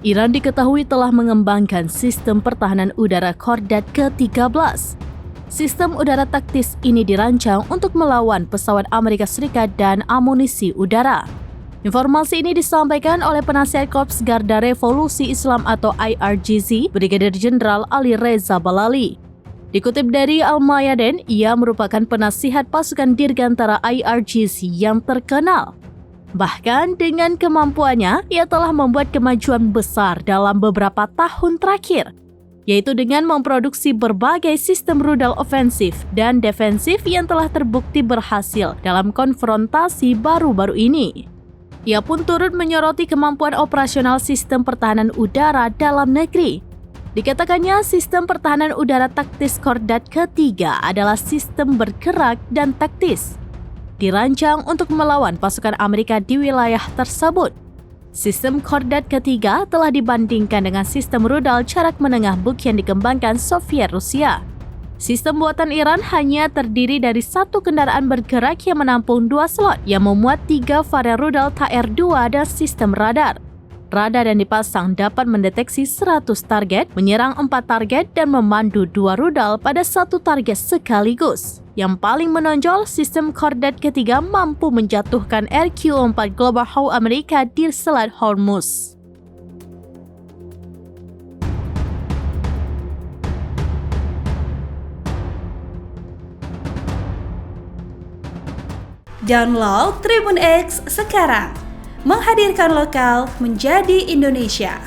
Iran diketahui telah mengembangkan sistem pertahanan udara Kordat ke-13. Sistem udara taktis ini dirancang untuk melawan pesawat Amerika Serikat dan amunisi udara. Informasi ini disampaikan oleh Penasihat Korps Garda Revolusi Islam atau IRGC, Brigadir Jenderal Ali Reza Balali. Dikutip dari Al-Mayadin, ia merupakan penasihat pasukan Dirgantara IRGC yang terkenal. Bahkan dengan kemampuannya, ia telah membuat kemajuan besar dalam beberapa tahun terakhir, yaitu dengan memproduksi berbagai sistem rudal ofensif dan defensif yang telah terbukti berhasil dalam konfrontasi baru-baru ini. Ia pun turut menyoroti kemampuan operasional sistem pertahanan udara dalam negeri. Dikatakannya sistem pertahanan udara taktis Kordat ke-3 adalah sistem bergerak dan taktis, dirancang untuk melawan pasukan Amerika di wilayah tersebut. Sistem Kordat ke-3 telah dibandingkan dengan sistem rudal jarak menengah Buk yang dikembangkan Soviet Rusia. Sistem buatan Iran hanya terdiri dari satu kendaraan bergerak yang menampung 2 slot yang memuat 3 varian rudal TR-2 dan sistem radar. Radar yang dipasang dapat mendeteksi 100 target, menyerang 4 target, dan memandu 2 rudal pada 1 target sekaligus. Yang paling menonjol, sistem Kordat ke-3 mampu menjatuhkan RQ-4 Global Hawk Amerika di Selat Hormuz. Download Tribun X sekarang, menghadirkan lokal menjadi Indonesia.